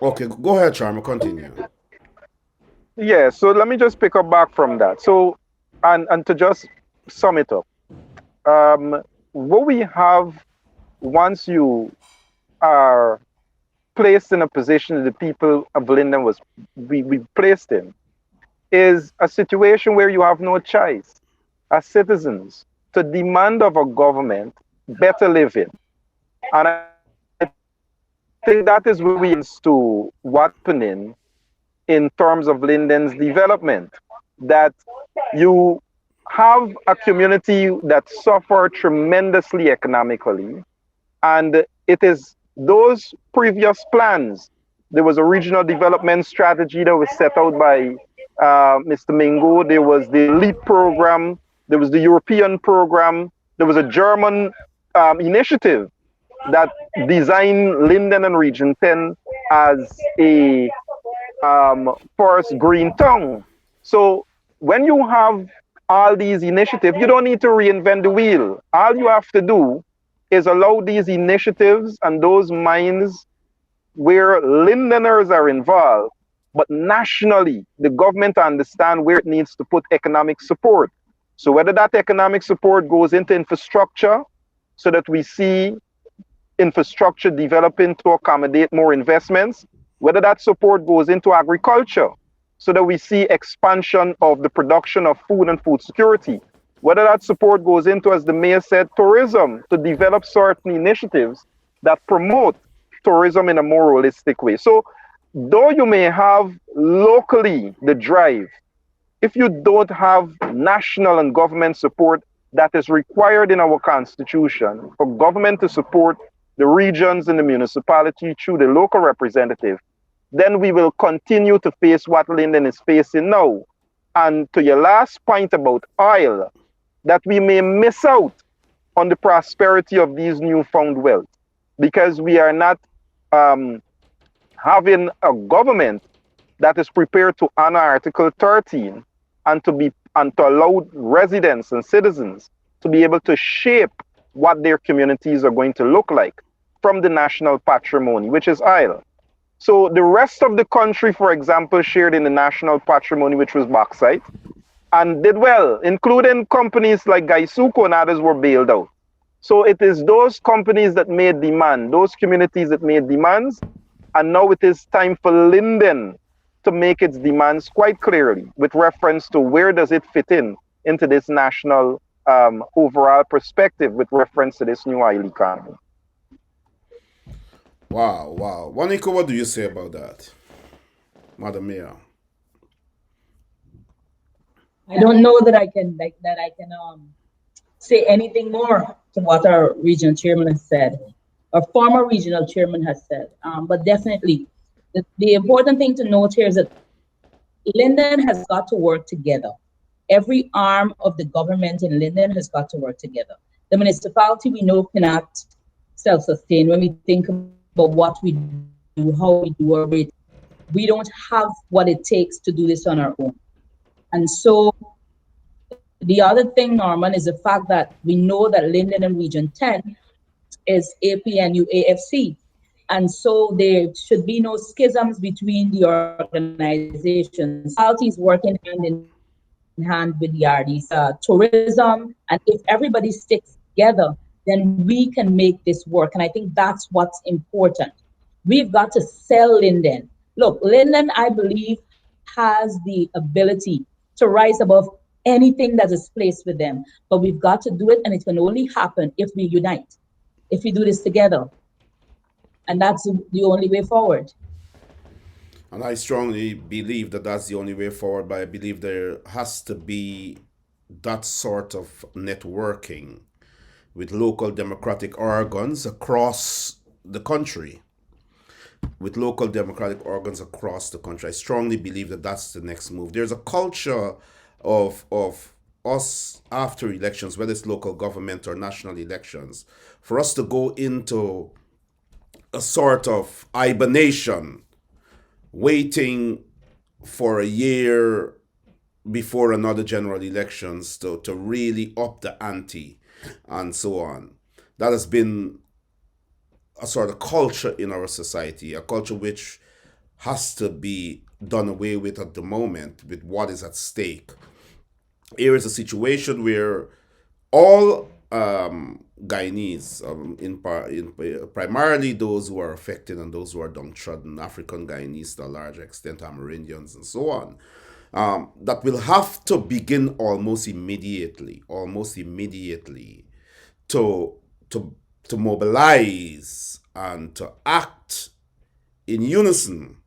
Okay, go ahead, Sharma, continue. Yeah, so let me just pick up back from that. So, and to just sum it up, um, what we have once you are placed in a position that the people of Linden was we placed in is a situation where you have no choice as citizens to demand of a government better living. And I think that is where we to what's happening in terms of Linden's development. That you have a community that suffer tremendously economically, and it is those previous plans. There was a regional development strategy that was set out by Mr. Mingo. There was the LEAP program. There was the European program. There was a German initiative that designed Linden and Region 10 as a forest green tongue. So when you have all these initiatives, you don't need to reinvent the wheel. All you have to do is allow these initiatives and those minds where Lindeners are involved, but nationally, the government understand where it needs to put economic support. So whether that economic support goes into infrastructure, so that we see infrastructure developing to accommodate more investments, whether that support goes into agriculture, so that we see expansion of the production of food and food security, whether that support goes into, as the mayor said, tourism, to develop certain initiatives that promote tourism in a more holistic way. So, though you may have locally the drive, if you don't have national and government support that is required in our constitution for government to support the regions and the municipality through the local representative, then we will continue to face what Linden is facing now. And to your last point about oil, that we may miss out on the prosperity of these newfound wealth because we are not um, having a government that is prepared to honor Article 13 and to allow residents and citizens to be able to shape what their communities are going to look like from the national patrimony, which is oil. So the rest of the country, for example, shared in the national patrimony, which was bauxite, and did well, including companies like Gaisuko and others were bailed out. So it is those companies that made demand, those communities that made demands, and now it is time for Linden to make its demands quite clearly with reference to where does it fit in into this national overall perspective with reference to this new oil economy. Wow, wow. Waneka, what do you say about that, Madam Mayor? I don't know that I can say anything more to what our regional chairman has said, our former regional chairman has said. But definitely, the important thing to note here is that Linden has got to work together. Every arm of the government in Linden has got to work together. The municipality we know cannot self-sustain when we think about what we do, how we do our operating. We don't have what it takes to do this on our own. And so the other thing, Norman, is the fact that we know that Linden and Region 10 is APNU AFC. And so there should be no schisms between the organizations. So the municipality is working hand in hand with the RDs, tourism. And if everybody sticks together, then we can make this work. And I think that's what's important. We've got to sell Linden. Look, Linden, I believe, has the ability to rise above anything that is placed with them. But we've got to do it, and it can only happen if we unite, if we do this together. And that's the only way forward. And I strongly believe that that's the only way forward, but I believe there has to be that sort of networking with local democratic organs across the country. With local democratic organs across the country. I strongly believe that that's the next move. There's a culture of us after elections, whether it's local government or national elections, for us to go into a sort of hibernation, waiting for a year before another general elections to really up the ante and so on. That has been a sort of culture in our society, a culture which has to be done away with at the moment with what is at stake. Here is a situation where all Guyanese, primarily those who are affected and those who are downtrodden, African Guyanese to a large extent, Amerindians and so on, that will have to begin almost immediately, to to mobilize and to act in unison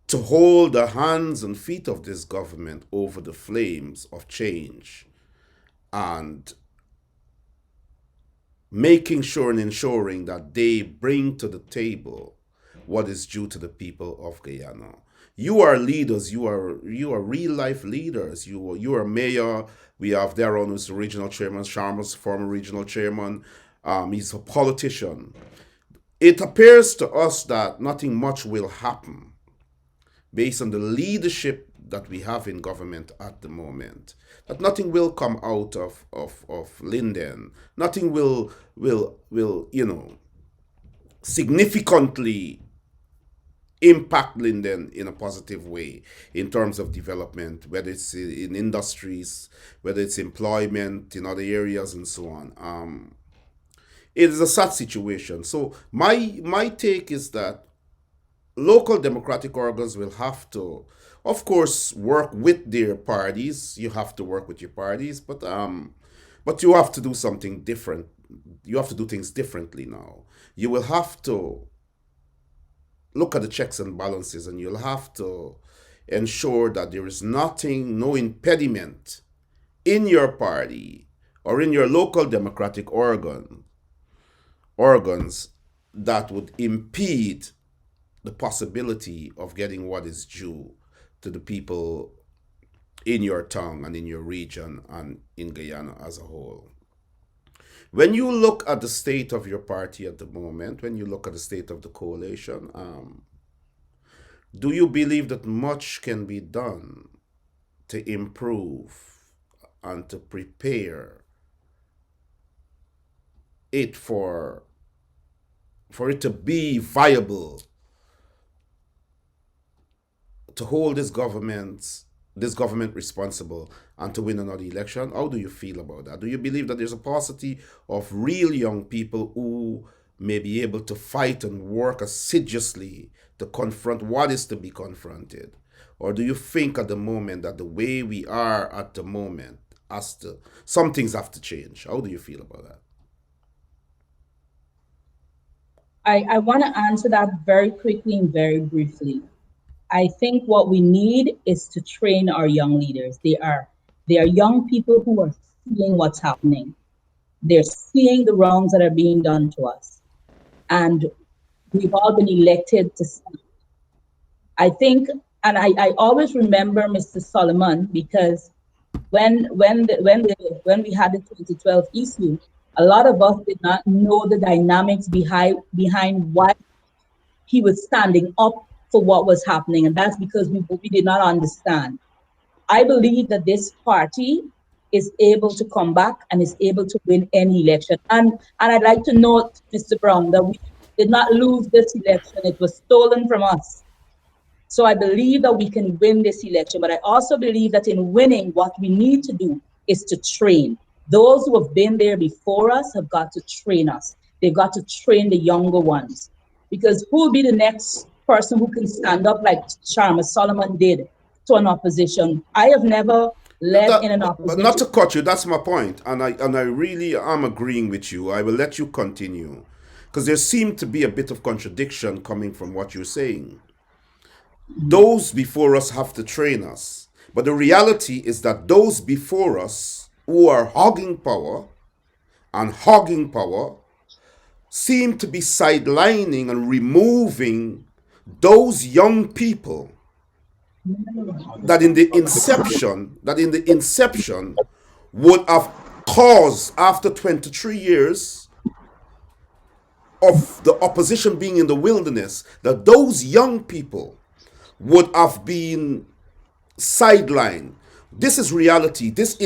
to hold the hands and feet of this government over the flames of change and making sure and ensuring that they bring to the table what is due to the people of Guyana. You are leaders. You are real life leaders. You are mayor. We have Deron, who's the regional chairman. Sharma's former regional chairman. He's a politician. It appears to us that nothing much will happen based on the leadership that we have in government at the moment. That nothing will come out of Linden. Nothing will significantly impact Linden in a positive way in terms of development, whether it's in industries, whether it's employment in other areas and so on. It is a sad situation. So my take is that local democratic organs will have to, of course, work with their parties. You have to work with your parties, but you have to do something different. You have to do things differently now. You will have to look at the checks and balances, and you'll have to ensure that there is nothing, no impediment in your party or in your local democratic organs that would impede the possibility of getting what is due to the people in your town and in your region and in Guyana as a whole. When you look at the state of your party at the moment, when you look at the state of the coalition, do you believe that much can be done to improve and to prepare it for it to be viable to hold this government responsible and to win another election? How do you feel about that? Do you believe that there's a paucity of real young people who may be able to fight and work assiduously to confront what is to be confronted? Or do you think at the moment that the way we are at the moment some things have to change? How do you feel about that? I want to answer that very quickly and very briefly. I think what we need is to train our young leaders. They are young people who are seeing what's happening. They're seeing the wrongs that are being done to us. And we've all been elected to see. I think, and I always remember Mr. Solomon, because when we had the 2012 issue, a lot of us did not know the dynamics behind why he was standing up for what was happening, and that's because we did not understand. I believe that this party is able to come back and is able to win any election. And I'd like to note, Mr. Brown, that we did not lose this election. It was stolen from us. So I believe that we can win this election, but I also believe that in winning, what we need to do is to train. Those who have been there before us have got to train us. They've got to train the younger ones, because who will be the next person who can stand up like Sharma Solomon did to an opposition? I have never led in an opposition. But not to cut you, that's my point, and I really am agreeing with you. I will let you continue, because there seemed to be a bit of contradiction coming from what you're saying. Those before us have to train us, but the reality is that those before us who are hogging power seem to be sidelining and removing those young people that in the inception would have caused, after 23 years of the opposition being in the wilderness, that those young people would have been sidelined. This is reality. This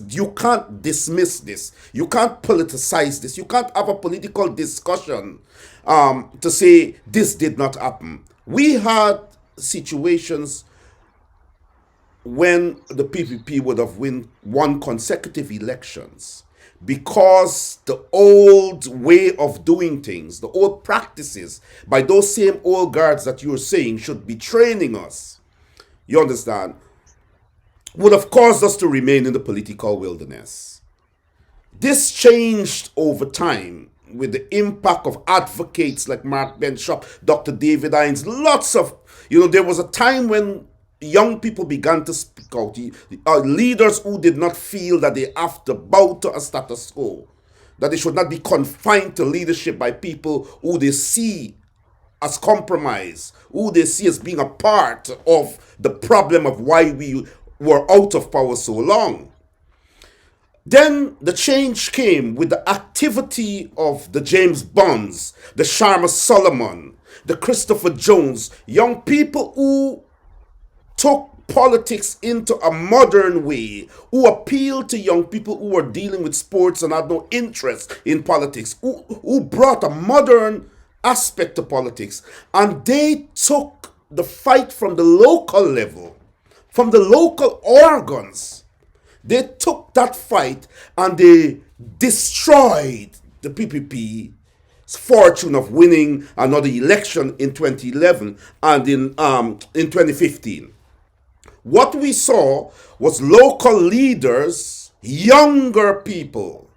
you can't dismiss this. You can't politicize this. You can't have a political discussion to say this did not happen. We had situations when the PPP would have won consecutive elections because the old way of doing things, the old practices by those same old guards that you're saying should be training us, you understand, would have caused us to remain in the political wilderness. This changed over time with the impact of advocates like Mark Benshop, Dr. David Hines, lots of, there was a time when young people began to speak out. Leaders who did not feel that they have to bow to a status quo, that they should not be confined to leadership by people who they see as compromise, who they see as being a part of the problem of why we were out of power so long. Then the change came with the activity of the James Bonds, the Sharma Solomon, the Christopher Jones, young people who took politics into a modern way, who appealed to young people who were dealing with sports and had no interest in politics, who brought a modern aspect to politics. And they took the fight from the local level, from the local organs. They took that fight and they destroyed the PPP's fortune of winning another election in 2011 and in 2015. What we saw was local leaders, younger people,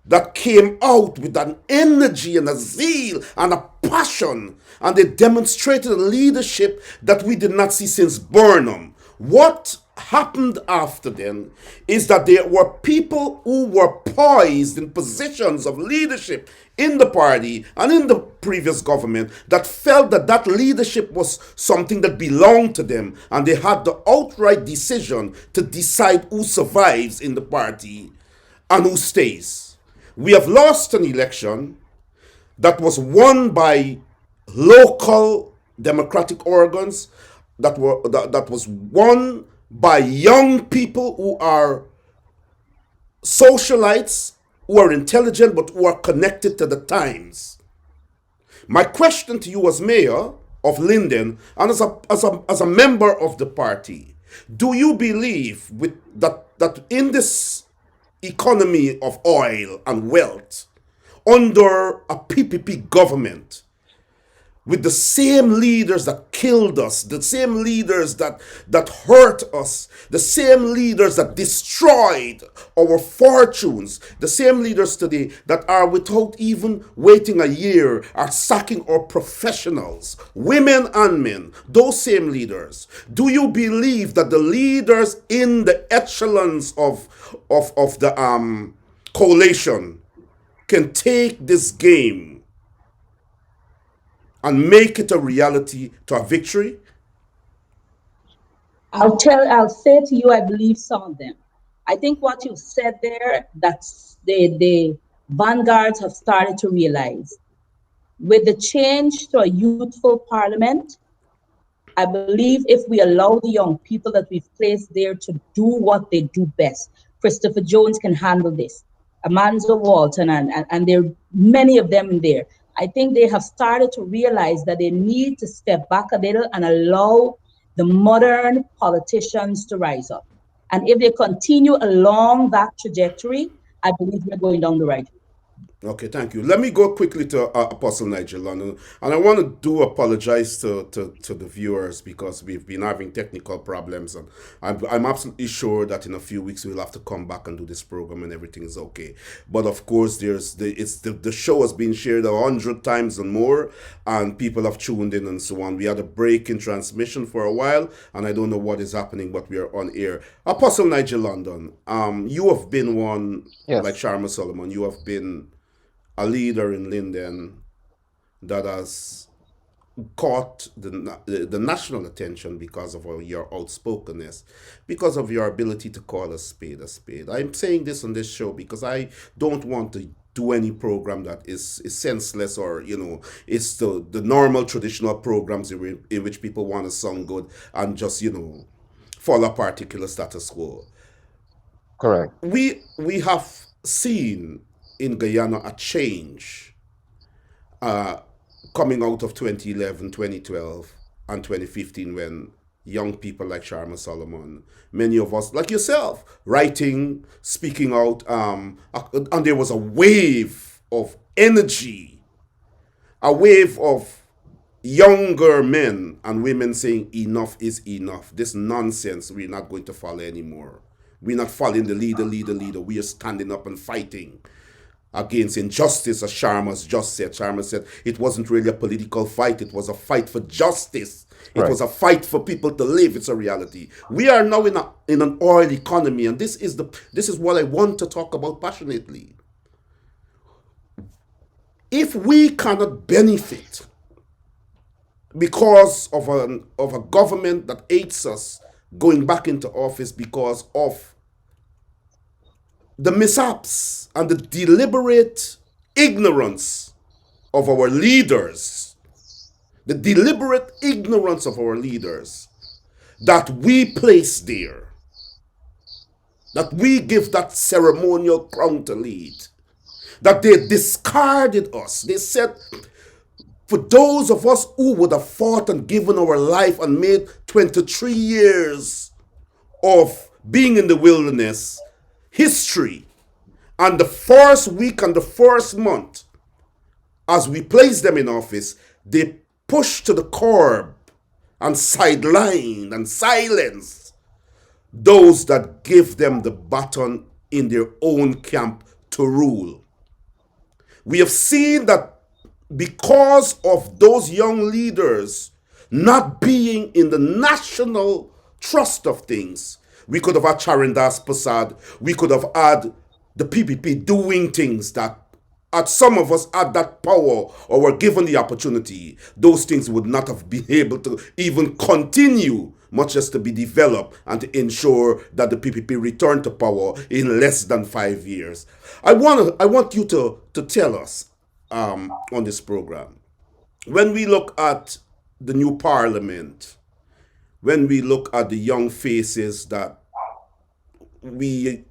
that came out with an energy and a zeal and a passion, and they demonstrated a leadership that we did not see since Burnham. What happened after then is that there were people who were poised in positions of leadership in the party and in the previous government that felt that that leadership was something that belonged to them, and they had the outright decision to decide who survives in the party and who stays. We have lost an election that was won by local democratic organs, that was won by young people who are socialites, who are intelligent, but who are connected to the times. My question to you as mayor of Linden and as a member of the party, do you believe that in this economy of oil and wealth, under a PPP government, with the same leaders that killed us, the same leaders that hurt us, the same leaders that destroyed our fortunes, the same leaders today that are, without even waiting a year, are sacking our professionals, women and men, those same leaders. Do you believe that the leaders in the echelons of the coalition can take this game and make it a reality to a victory? I'll say to you, I believe some of them. I think what you said there, that's the vanguards have started to realize. With the change to a youthful parliament, I believe if we allow the young people that we've placed there to do what they do best, Christopher Jones can handle this, Amanzo Walton, and there are many of them in there. I think they have started to realize that they need to step back a little and allow the modern politicians to rise up. And if they continue along that trajectory, I believe we're going down the right road. Okay, thank you. Let me go quickly to Apostle Nigel, and I want to apologize to the viewers because we've been having technical problems, and I'm absolutely sure that in a few weeks we'll have to come back and do this program and everything is okay. But of course, the show has been shared 100 times and more, and people have tuned in and so on. We had a break in transmission for a while, and I don't know what is happening, but we are on air. Apostle Nigel London, you have been one, like Yes. Sharma Solomon. You have been a leader in Linden that has caught the national attention because of your outspokenness, because of your ability to call a spade a spade. I'm saying this on this show because I don't want to do any program that is senseless, or it's the normal traditional programs in which people want to sound good and just follow a particular status quo. Correct. We have seen in Guyana a change coming out of 2011, 2012, and 2015 when young people like Sharma Solomon, many of us, like yourself, writing, speaking out, and there was a wave of energy, a wave of younger men and women saying enough is enough. This nonsense we're not going to follow anymore. We're not following the leader. We are standing up and fighting against injustice, as Sharma's just said. Sharma said it wasn't really a political fight, it was a fight for justice. It was a fight for people to live. It's a reality. We are now in an oil economy, and this is what I want to talk about passionately. If we cannot benefit because of a government that hates us going back into office because of the mishaps and the deliberate ignorance of our leaders, that we place there, that we give that ceremonial crown to lead, that they discarded us. They said, for those of us who would have fought and given our life and made 23 years of being in the wilderness history, and the first week and the first month, as we placed them in office, they pushed to the curb and sidelined and silenced those that gave them the baton in their own camp to rule. We have seen that because of those young leaders not being in the national trust of things, we could have had Charandas Prasad, we could have had the PPP doing things that had some of us had that power or were given the opportunity, those things would not have been able to even continue, much as to be developed and to ensure that the PPP returned to power in less than 5 years. I want you to tell us on this program, when we look at the new parliament, when we look at the young faces that we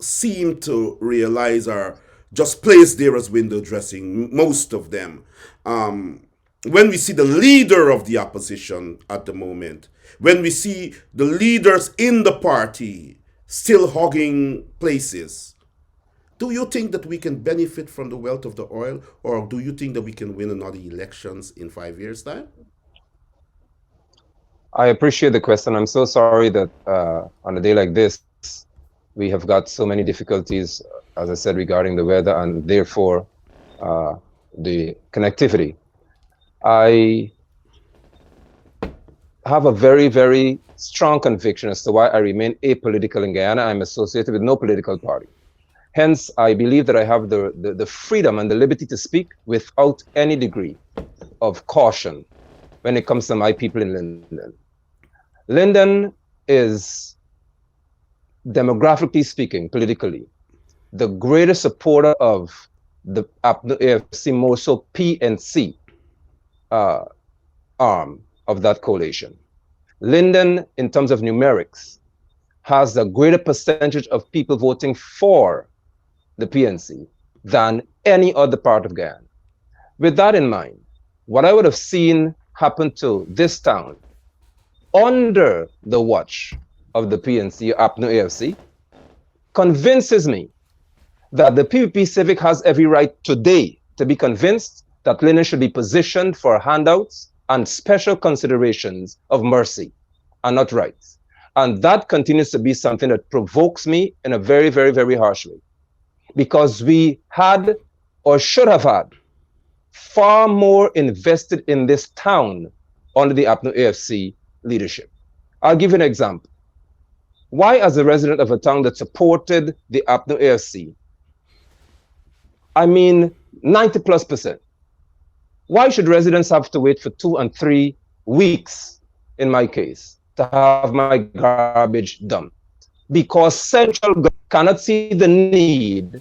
seem to realize are just placed there as window dressing, most of them. When we see the leader of the opposition at the moment, when we see the leaders in the party still hogging places, do you think that we can benefit from the wealth of the oil, or do you think that we can win another elections in 5 years' time? I appreciate the question. I'm so sorry that on a day like this, we have got so many difficulties, as I said, regarding the weather and therefore the connectivity. I have a very, very strong conviction as to why I remain apolitical in Guyana. I'm associated with no political party. Hence, I believe that I have the freedom and the liberty to speak without any degree of caution when it comes to my people in Linden. Linden is, demographically speaking, politically, the greatest supporter of the AFC, more so PNC arm of that coalition. Linden, in terms of numerics, has a greater percentage of people voting for the PNC than any other part of Guyana. With that in mind, what I would have seen happen to this town under the watch of the PNC, APNO AFC, convinces me that the PPP Civic has every right today to be convinced that Linden should be positioned for handouts and special considerations of mercy and not rights. And that continues to be something that provokes me in a very, very, very harsh way. Because we had, or should have had, far more invested in this town under the APNO AFC leadership. I'll give you an example. Why, as a resident of a town that supported the APNO AFC, I mean 90+%, why should residents have to wait for 2 and 3 weeks, in my case, to have my garbage dumped? Because central government cannot see the need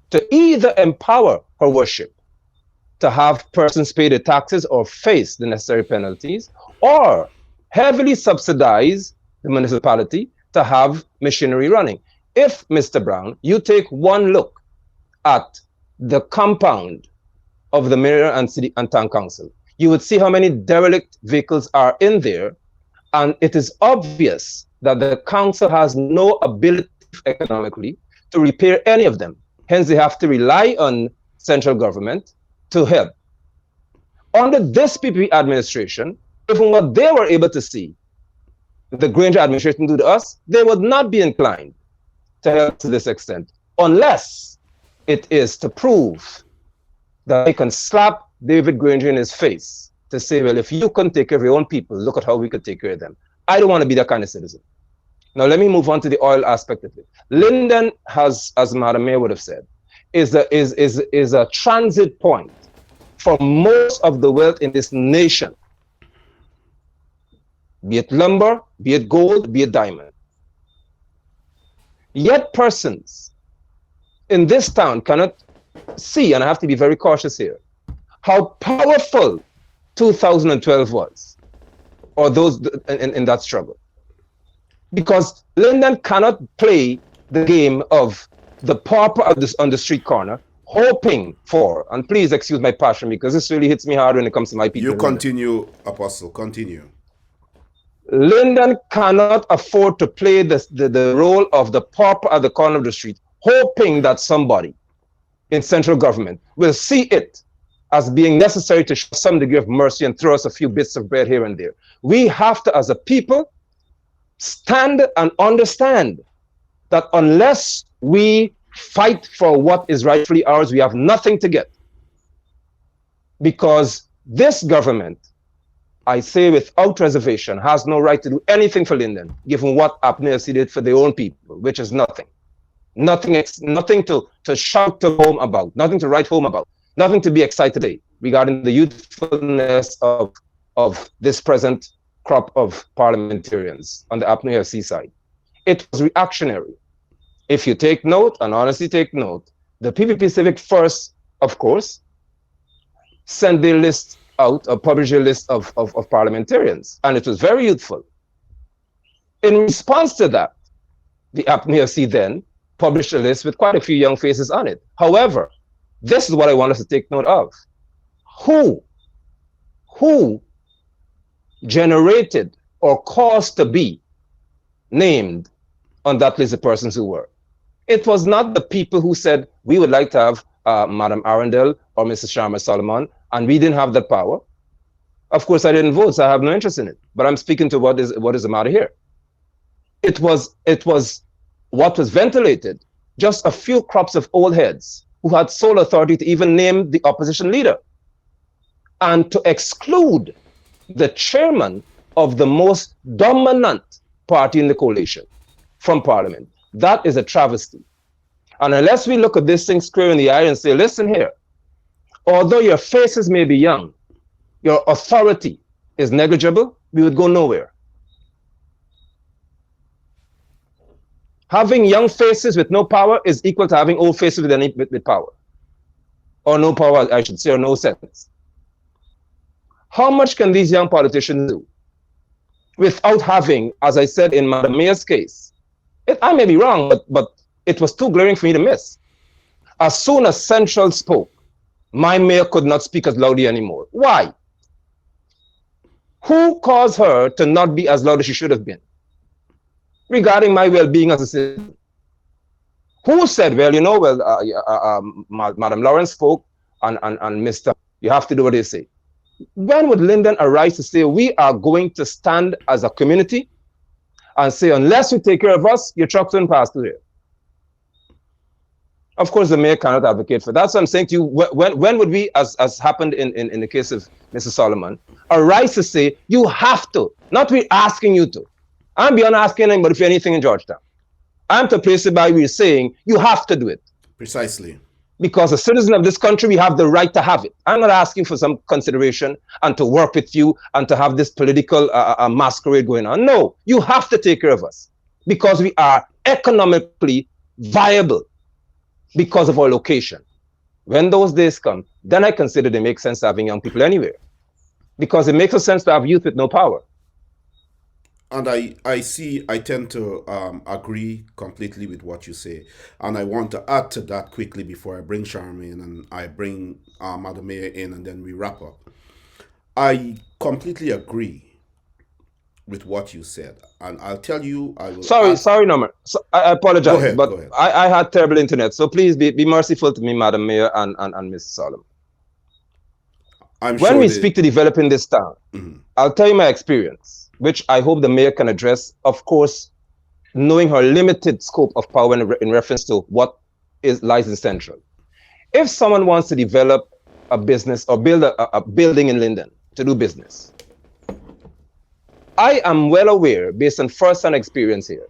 to either empower her worship to have persons pay the taxes or face the necessary penalties, or heavily subsidize the municipality to have machinery running. If, Mr. Brown, you take one look at the compound of the mayor and city and town council, you would see how many derelict vehicles are in there, and it is obvious that the council has no ability economically to repair any of them. Hence, they have to rely on central government to help. Under this PPP administration, even what they were able to see the Granger administration do to us, they would not be inclined to help to this extent, unless it is to prove that they can slap David Granger in his face to say, well, if you couldn't take care of your own people, look at how we could take care of them. I don't want to be that kind of citizen. Now, let me move on to the oil aspect of it. Linden has, as Madam Mayor would have said, is a transit point for most of the wealth in this nation, be it lumber, be it gold, be it diamond. Yet persons in this town cannot see, and I have to be very cautious here, how powerful 2012 was, or those in that struggle. Because Linden cannot play the game of the pauper on the street corner, hoping for, and please excuse my passion because this really hits me hard when it comes to my people. You continue, Apostle, continue. Linden cannot afford to play the role of the pauper at the corner of the street, hoping that somebody in central government will see it as being necessary to show some degree of mercy and throw us a few bits of bread here and there. We have to, as a people, stand and understand that unless we fight for what is rightfully ours, we have nothing to get. Because this government, I say without reservation, has no right to do anything for Linden, given what APNIRC did for their own people, which is nothing. Nothing to shout to home about, nothing to write home about, nothing to be excited about regarding the youthfulness of this present crop of parliamentarians on the APNIRC side. It was reactionary. If you take note, and honestly take note, the PPP Civic first, of course, sent their list out, or published a list of parliamentarians, and it was very youthful. In response to that, the APNIRC then published a list with quite a few young faces on it. However, this is what I want us to take note of. Who generated or caused to be named on that list of persons who were? It was not the people who said, we would like to have Madam Arrindell or Mrs. Sharma Solomon, and we didn't have that power. Of course, I didn't vote, so I have no interest in it. But I'm speaking to what is the matter here. It was what was ventilated, just a few crops of old heads who had sole authority to even name the opposition leader, and to exclude the chairman of the most dominant party in the coalition from parliament. That is a travesty. And unless we look at this thing square in the eye and say, listen here, although your faces may be young, your authority is negligible, we would go nowhere. Having young faces with no power is equal to having old faces with power. Or no power, I should say, or no sense. How much can these young politicians do without having, as I said in Madam Mayor's case, I may be wrong, but it was too glaring for me to miss. As soon as Central spoke, my mayor could not speak as loudly anymore. Why? Who caused her to not be as loud as she should have been regarding my well-being as a citizen? Who said, well, you know, Madam Lawrence spoke, and Mr. You have to do what they say. When would Linden arise to say, we are going to stand as a community and say, unless you take care of us, your trucks won't pass through here? Of course, the mayor cannot advocate for that. So I'm saying to you, when would we, as happened in the case of Mr. Solomon, arise to say, you have to, not we asking you to. I'm beyond asking anybody for anything in Georgetown. I'm to place it by we're saying, you have to do it. Precisely. Because a citizen of this country, we have the right to have it. I'm not asking for some consideration and to work with you and to have this political masquerade going on. No, you have to take care of us because we are economically viable because of our location. When those days come, then I consider they make sense having young people anywhere, because it makes no sense to have youth with no power. And I tend to agree completely with what you say. And I want to add to that quickly before I bring Sharma in and I bring Madam Mayor in and then we wrap up. I completely agree with what you said. And I'll tell you, I will add. Sorry, Norman. So, I Go apologize, ahead, but go ahead. I had terrible internet. So please be merciful to me, Madam Mayor and Mr. Solomon. I'm When sure we the. speak to developing this town, I'll tell you my experience, which I hope the mayor can address, of course, knowing her limited scope of power in reference to what lies in Central. If someone wants to develop a business or build a building in Linden to do business, I am well aware, based on first-hand experience here,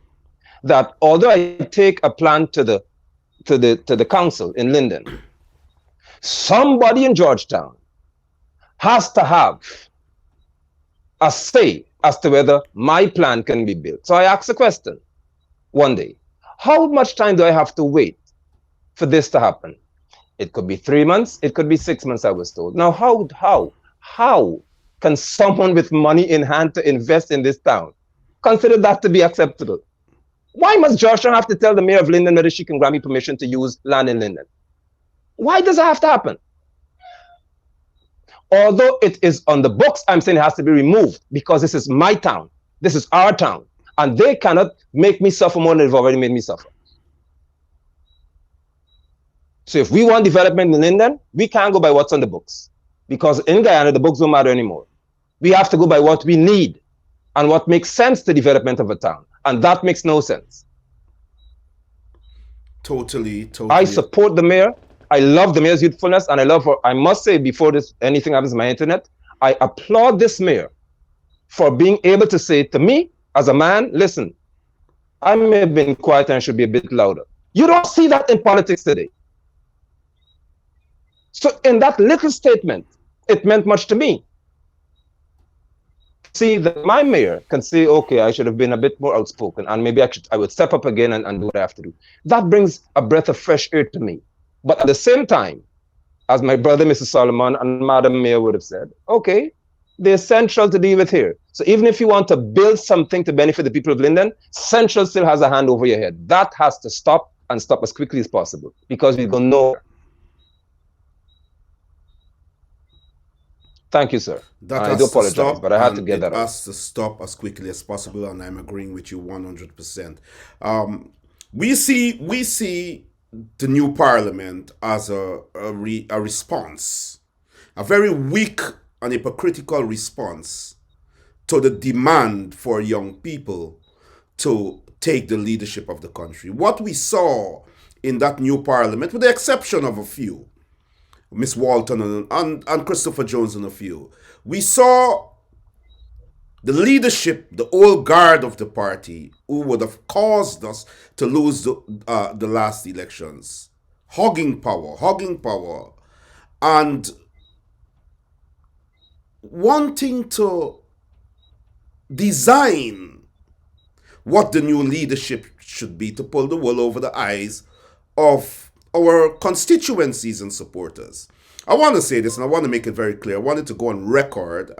that although I take a plan to the council in Linden, somebody in Georgetown has to have a say as to whether my plan can be built. So I asked a question one day: how much time do I have to wait for this to happen? It could be 3 months, it could be 6 months, I was told. Now, how can someone with money in hand to invest in this town consider that to be acceptable? Why must Georgetown have to tell the mayor of Linden whether she can grant me permission to use land in Linden? Why does it have to happen? Although it is on the books, I'm saying it has to be removed because this is my town. This is our town. And they cannot make me suffer more than they've already made me suffer. So if we want development in Linden, we can't go by what's on the books. Because in Guyana, the books don't matter anymore. We have to go by what we need and what makes sense to development of a town. And that makes no sense. Totally. I support the mayor. I love the mayor's youthfulness, and I love her. I must say, before anything happens on my internet, I applaud this mayor for being able to say to me, as a man, listen, I may have been quiet and I should be a bit louder. You don't see that in politics today. So in that little statement, it meant much to me. See that my mayor can say, okay, I should have been a bit more outspoken, and maybe I would step up again and do what I have to do. That brings a breath of fresh air to me. But at the same time, as my brother, Mr. Solomon, and Madam Mayor would have said, okay, they're Central to deal with here. So even if you want to build something to benefit the people of Linden, Central still has a hand over your head. That has to stop, and stop as quickly as possible, because we go nowhere. Thank you, sir. I do apologize, but I had to get that out. It has to stop as quickly as possible, and I'm agreeing with you 100%. We see the new parliament as a response, a very weak and hypocritical response to the demand for young people to take the leadership of the country. What we saw in that new parliament, with the exception of a few, Miss Walton and Christopher Jones and a few, we saw the leadership, the old guard of the party, who would have caused us to lose the last elections, hogging power, and wanting to design what the new leadership should be to pull the wool over the eyes of our constituencies and supporters. I want to say this, and I want to make it very clear. I wanted to go on record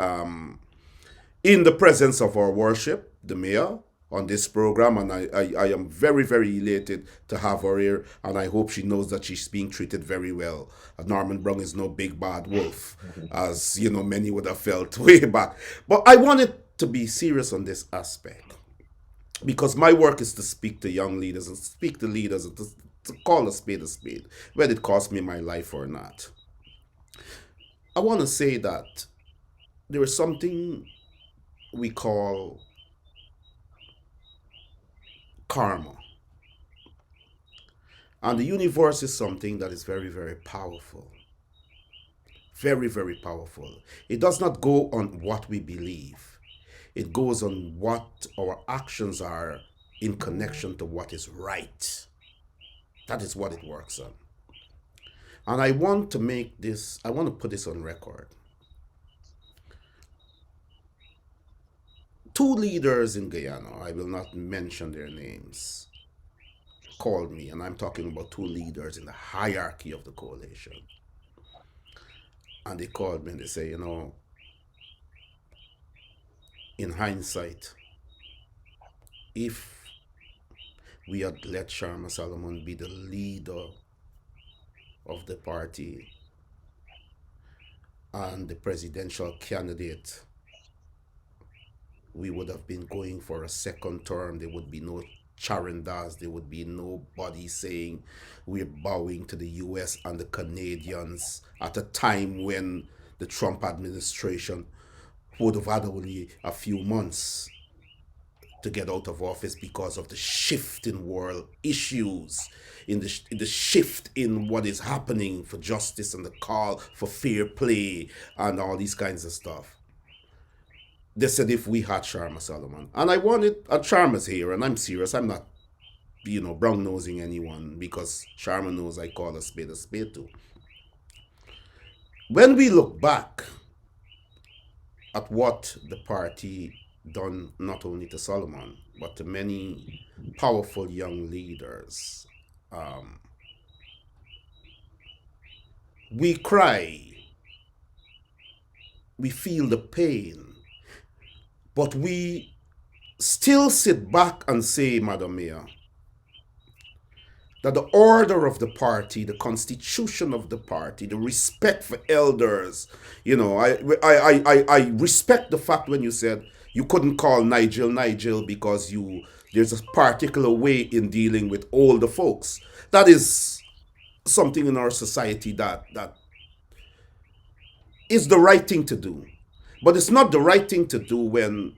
in the presence of our worship, the mayor, on this program, and I am very, very elated to have her here, and I hope she knows that she's being treated very well. Norman Brown is no big bad wolf, as you know many would have felt way back. But I wanted to be serious on this aspect, because my work is to speak to young leaders and speak to leaders and to call a spade, whether it costs me my life or not. I want to say that there is something we call karma. And the universe is something that is very, very powerful. Very, very powerful. It does not go on what we believe, it goes on what our actions are in connection to what is right. That is what it works on. And I want to put this on record. Two leaders in Guyana, I will not mention their names, called me, and I'm talking about two leaders in the hierarchy of the coalition. And they called me and they say, in hindsight, if we had let Sharma Solomon be the leader of the party and the presidential candidate, we would have been going for a second term. There would be no charandas. There would be nobody saying we're bowing to the US and the Canadians at a time when the Trump administration would have had only a few months to get out of office because of the shift in world issues, in the shift in what is happening for justice and the call for fair play and all these kinds of stuff. They said if we had Sharma Solomon, and I wanted, and Sharma's here, and I'm serious, I'm not, brown nosing anyone, because Sharma knows I call a spade too. When we look back at what the party done, not only to Solomon, but to many powerful young leaders, we cry, we feel the pain, but we still sit back and say, Madam Mayor, that the order of the party, the constitution of the party, the respect for elders, I respect the fact when you said you couldn't call Nigel because there's a particular way in dealing with older folks. That is something in our society that is the right thing to do. But it's not the right thing to do when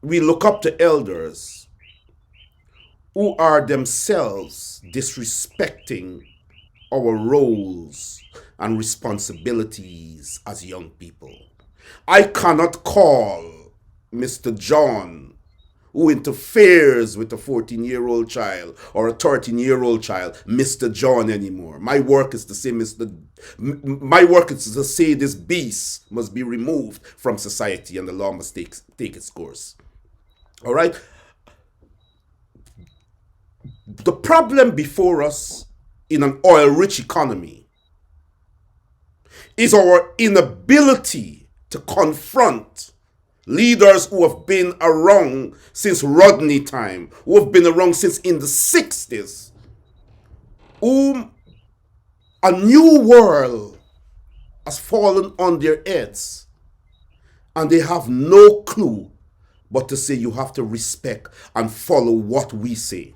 we look up to elders who are themselves disrespecting our roles and responsibilities as young people. I cannot call Mr. John, who interferes with a 14-year-old child or a 13-year-old child, Mr. John anymore. My work is to say my work is to say this beast must be removed from society and the law must take its course. All right? The problem before us in an oil-rich economy is our inability to confront leaders who have been around since Rodney time, who have been around since in the 60s, whom a new world has fallen on their heads, and they have no clue but to say you have to respect and follow what we say.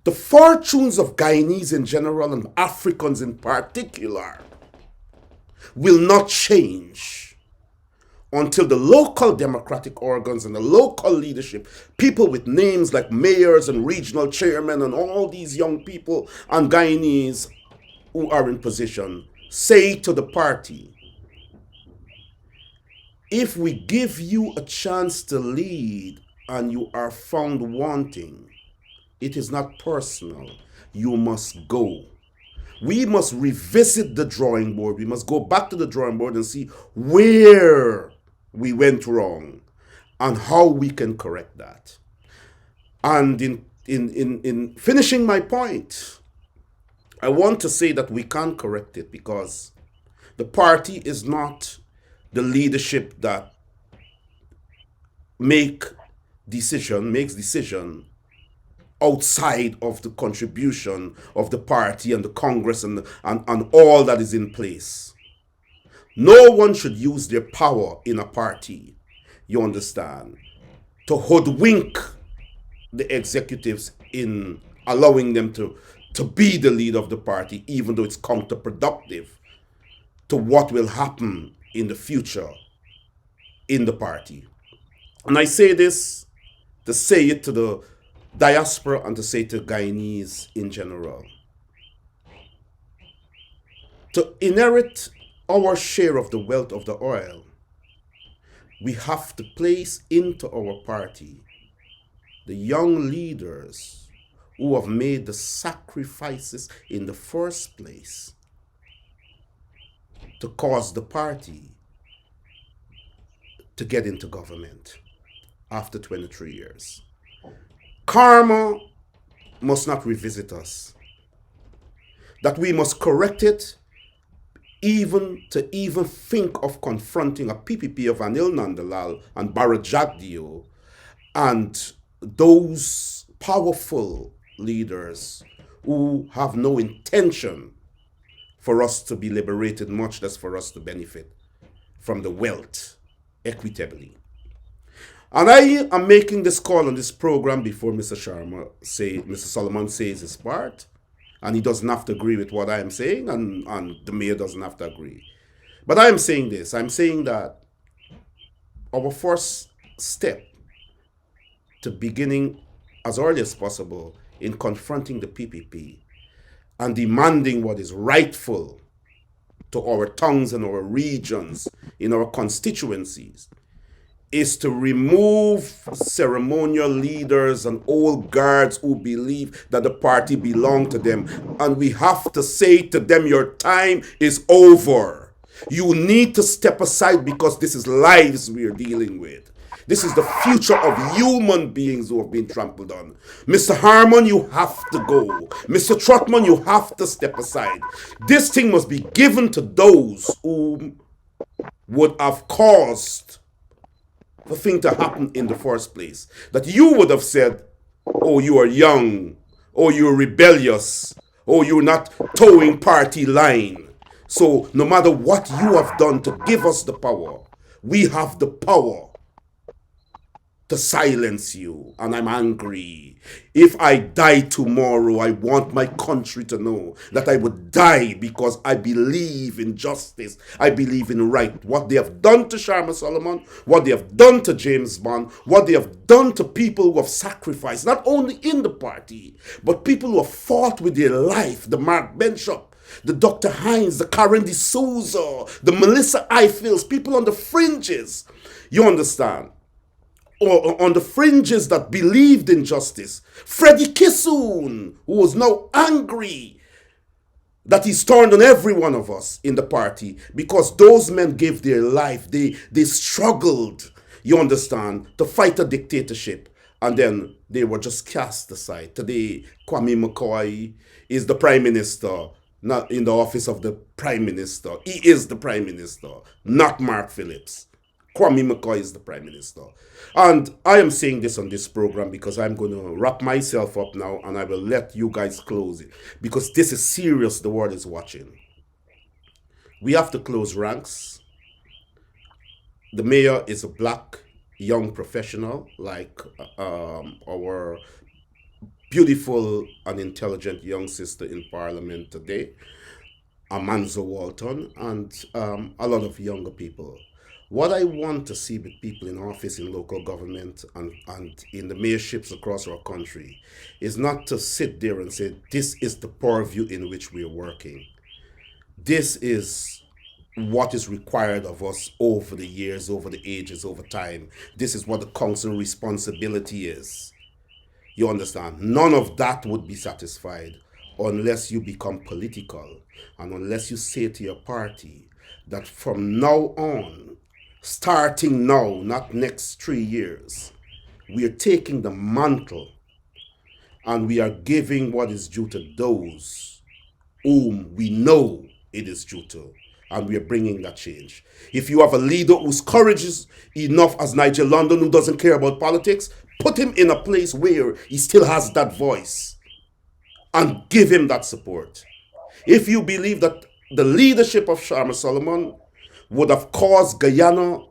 The fortunes of Guyanese in general and Africans in particular will not change until the local democratic organs and the local leadership, people with names like mayors and regional chairmen and all these young people and Guyanese who are in position, say to the party, if we give you a chance to lead and you are found wanting, it is not personal. You must go. We must revisit the drawing board. We must go back to the drawing board and see where we went wrong and how we can correct that. And in finishing my point, I want to say that we can't correct it because the party is not the leadership that makes decision outside of the contribution of the party and the Congress and all that is in place. No one should use their power in a party, you understand, to hoodwink the executives in allowing them to be the leader of the party, even though it's counterproductive to what will happen in the future in the party. And I say this to say it to the diaspora and to say to Guyanese in general. To inherit our share of the wealth of the oil, we have to place into our party the young leaders who have made the sacrifices in the first place to cause the party to get into government after 23 years. Karma must not revisit us. That we must correct it, even think of confronting a PPP of Anil Nandalal and Barajagdio And those powerful leaders who have no intention for us to be liberated, much less for us to benefit from the wealth equitably. And I am making this call on this program before Mr. Solomon says his part, and he doesn't have to agree with what I am saying, and the mayor doesn't have to agree. But I am saying this. I'm saying that our first step to beginning as early as possible in confronting the PPP and demanding what is rightful to our tongues and our regions, in our constituencies, is to remove ceremonial leaders and old guards who believe that the party belongs to them. And we have to say to them, your time is over. You need to step aside because this is lives we are dealing with. This is the future of human beings who have been trampled on. Mr. Harmon, you have to go. Mr. Trotman, you have to step aside. This thing must be given to those who would have caused the thing to happen in the first place. That you would have said, oh, you are young. Oh, you're rebellious. Oh, you're not towing party line. So no matter what you have done to give us the power, we have the power to silence you. And I'm angry. If I die tomorrow, I want my country to know that I would die because I believe in justice. I believe in right. What they have done to Sharma Solomon, what they have done to James Bond, what they have done to people who have sacrificed, not only in the party, but people who have fought with their life, the Mark Bishop, the Dr. Hines, the Karen D'Souza, the Melissa Eiffels, people on the fringes. You understand? Or on the fringes that believed in justice. Freddie Kissoon, who was now angry that he's turned on every one of us in the party because those men gave their life. They struggled, you understand, to fight a dictatorship. And then they were just cast aside. Today, Kwame McCoy is the prime minister, not in the office of the prime minister. He is the prime minister, not Mark Phillips. Kwame McCoy is the prime minister. And I am saying this on this program because I'm going to wrap myself up now and I will let you guys close it. Because this is serious, the world is watching. We have to close ranks. The mayor is a black young professional like our beautiful and intelligent young sister in parliament today, Amanzo Walton, and a lot of younger people. What I want to see with people in office in local government and in the mayorships across our country is not to sit there and say, this is the purview in which we are working. This is what is required of us over the years, over the ages, over time. This is what the council responsibility is. You understand? None of that would be satisfied unless you become political and unless you say to your party that from now on, starting now, not next 3 years, we are taking the mantle and we are giving what is due to those whom we know it is due to. And we are bringing that change. If you have a leader whose courage is enough as Nigel London, who doesn't care about politics, put him in a place where he still has that voice and give him that support. If you believe that the leadership of Sharma Solomon would have caused Guyana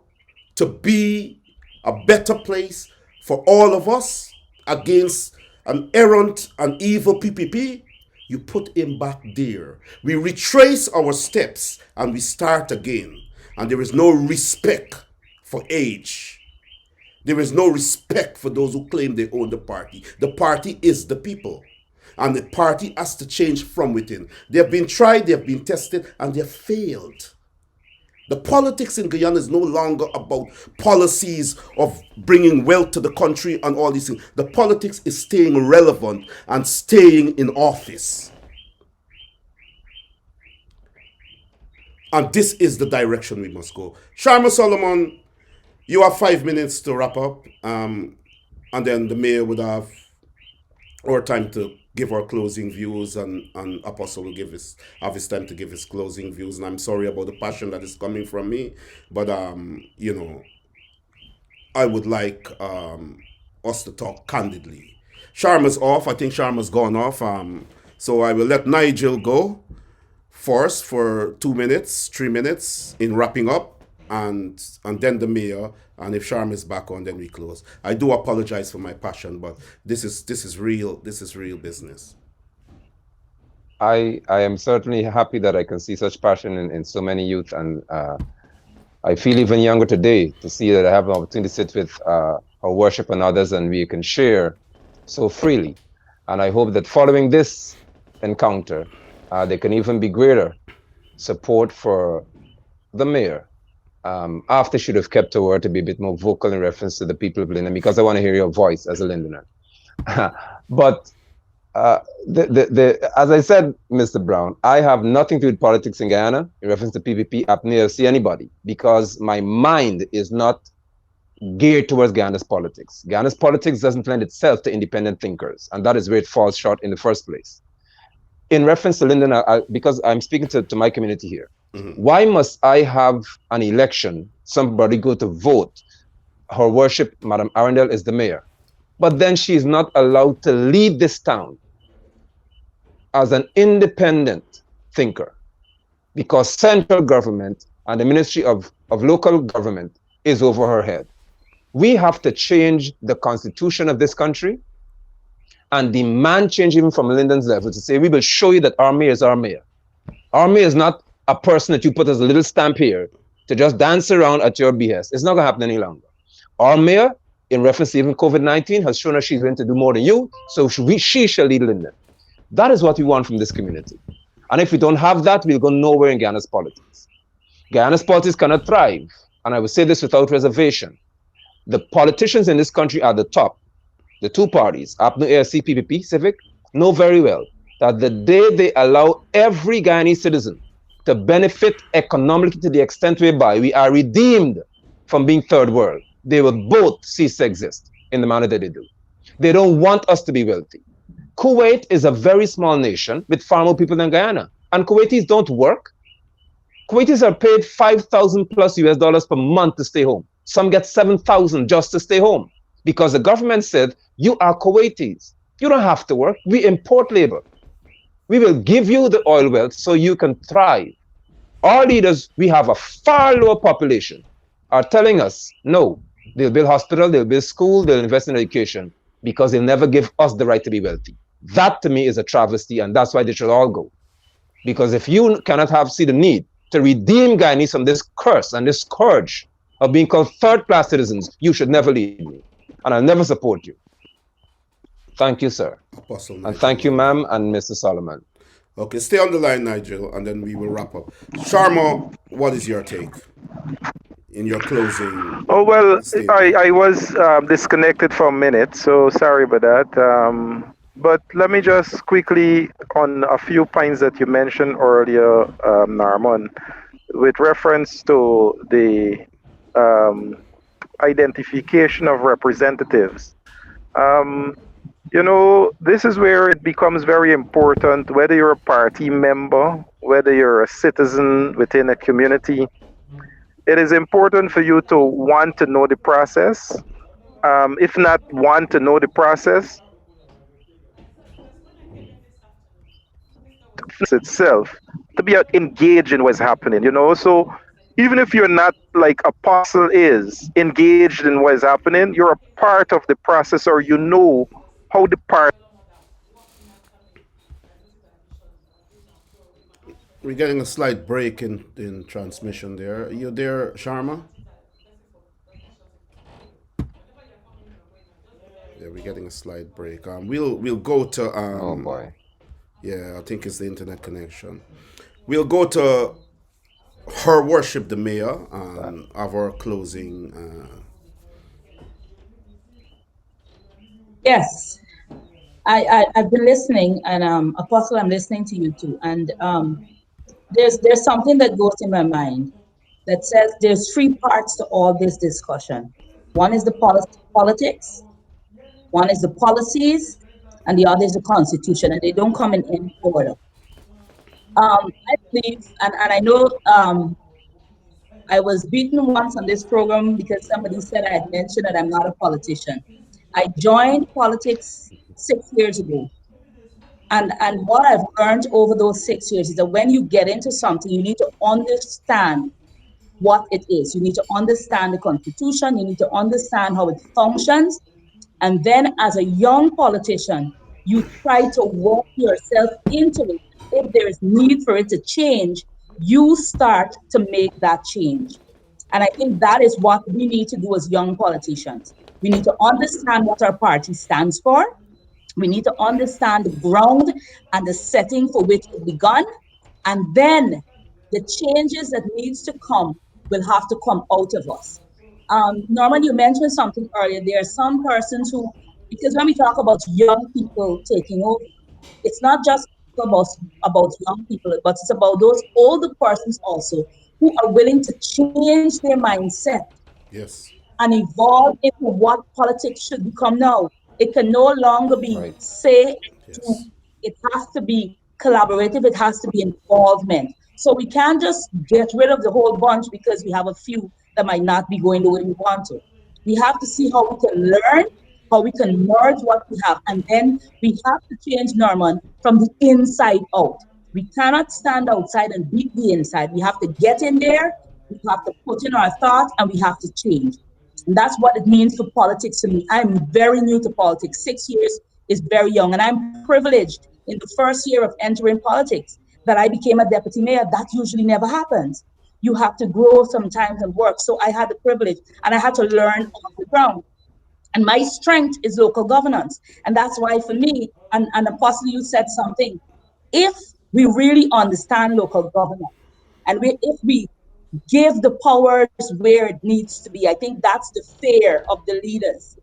to be a better place for all of us against an errant and evil PPP, you put him back there. We retrace our steps and we start again. And there is no respect for age. There is no respect for those who claim they own the party. The party is the people. And the party has to change from within. They have been tried, they have been tested, and they have failed. The politics in Guyana is no longer about policies of bringing wealth to the country and all these things. The politics is staying relevant and staying in office. And this is the direction we must go. Sharma Solomon, you have 5 minutes to wrap up. And then the mayor would have our time to give our closing views, and Apostle will have his time to give his closing views. And I'm sorry about the passion that is coming from me, but I would like us to talk candidly. Sharma's off. I think Sharma's gone off. So I will let Nigel go first for 2 minutes, 3 minutes in wrapping up, and then the mayor. And if Sharma is back on, then we close. I do apologize for my passion, but this is real. This is real business. I am certainly happy that I can see such passion in so many youth, and I feel even younger today to see that I have an opportunity to sit with our worship and others, and we can share so freely. And I hope that following this encounter, there can even be greater support for the mayor after she'd have kept her word to be a bit more vocal in reference to the people of Linden, because I want to hear your voice as a Lindener. But as I said, Mr. Brown, I have nothing to do with politics in Guyana in reference to PPP. I've never seen anybody, because my mind is not geared towards Guyana's politics. Guyana's politics doesn't lend itself to independent thinkers, and that is where it falls short in the first place. In reference to Linden, because I'm speaking to my community here, why must I have an election, somebody go to vote, Her Worship, Madam Arrindell is the mayor, but then she is not allowed to lead this town as an independent thinker, because central government and the Ministry of Local Government is over her head. We have to change the constitution of this country and demand change even from Linden's level to say, we will show you that our mayor is our mayor. Our mayor is not a person that you put as a little stamp here to just dance around at your behest. It's not going to happen any longer. Our mayor, in reference to even COVID-19, has shown us she's going to do more than you, so she shall lead Linden. That is what we want from this community. And if we don't have that, we'll go nowhere in Guyana's politics. Guyana's politics cannot thrive, and I will say this without reservation. The politicians in this country at the top, the two parties, APNU, ASC, PPP, Civic, know very well that the day they allow every Guyanese citizen to benefit economically to the extent whereby we are redeemed from being third world, they will both cease to exist in the manner that they do. They don't want us to be wealthy. Kuwait is a very small nation with far more people than Guyana, and Kuwaitis don't work. Kuwaitis are paid 5,000 plus US dollars per month to stay home. Some get 7,000 just to stay home, because the government said, you are Kuwaitis. You don't have to work. We import labor. We will give you the oil wealth so you can thrive. Our leaders, we have a far lower population, are telling us, no, they'll build hospital, they'll build school, they'll invest in education, because they'll never give us the right to be wealthy. That to me is a travesty, and that's why they should all go. Because if you cannot see the need to redeem Guyanese from this curse and this scourge of being called third-class citizens, you should never lead me, and I'll never support you. Thank you, sir. Apostle and thank you, ma'am, and Mr. Solomon. Okay, stay on the line, Nigel, and then we will wrap up. Sharma, what is your take in your closing? Oh, well, I was disconnected for a minute, so sorry about that. But let me just quickly, on a few points that you mentioned earlier, Narmon, with reference to the identification of representatives. This is where it becomes very important, whether you're a party member, whether you're a citizen within a community. It is important for you to want to know the process. If not want to know the process itself, to be engaged in what's happening, So even if you're not like Apostle is engaged in what is happening, you're a part of the process, or you know how the part. We're getting a slight break in transmission there. Are you there, Sharma? Yeah, we're getting a slight break. We'll go to oh boy. Yeah, I think it's the internet connection. We'll go to Her Worship the Mayor and have our closing. Yes, I've been listening, and Apostle, I'm listening to you too. And there's something that goes in my mind that says there's three parts to all this discussion. One is the politics, one is the policies, and the other is the constitution, and they don't come in any order. I believe, and I know I was beaten once on this program because somebody said I had mentioned that I'm not a politician. I joined politics 6 years ago. And what I've learned over those 6 years is that when you get into something, you need to understand what it is. You need to understand the Constitution. You need to understand how it functions. And then, as a young politician, you try to work yourself into it. If there is need for it to change, you start to make that change. And I think that is what we need to do as young politicians. We need to understand what our party stands for. We need to understand the ground and the setting for which it began. And then the changes that needs to come will have to come out of us. Norman, you mentioned something earlier. There are some persons who, because when we talk about young people taking over, it's not just about, about young people, but it's about those older persons also who are willing to change their mindset Yes. and evolve into what politics should become now. It can no longer be Right. say and do. Yes. It has to be collaborative. It has to be involvement. So we can't just get rid of the whole bunch because we have a few that might not be going the way we want to. We have to see how we can learn, how we can merge what we have, and then we have to change Norman from the inside out. We cannot stand outside and beat the inside. We have to get in there, we have to put in our thoughts, and we have to change. And that's what it means for politics to me. I'm very new to politics. 6 years is very young. And I'm privileged in the first year of entering politics that I became a deputy mayor. That usually never happens. You have to grow sometimes and work. So I had the privilege and I had to learn on the ground. And my strength is local governance. And that's why for me, and Apostle, you said something. If we really understand local governance and if we give the powers where it needs to be, I think that's the fear of the leaders,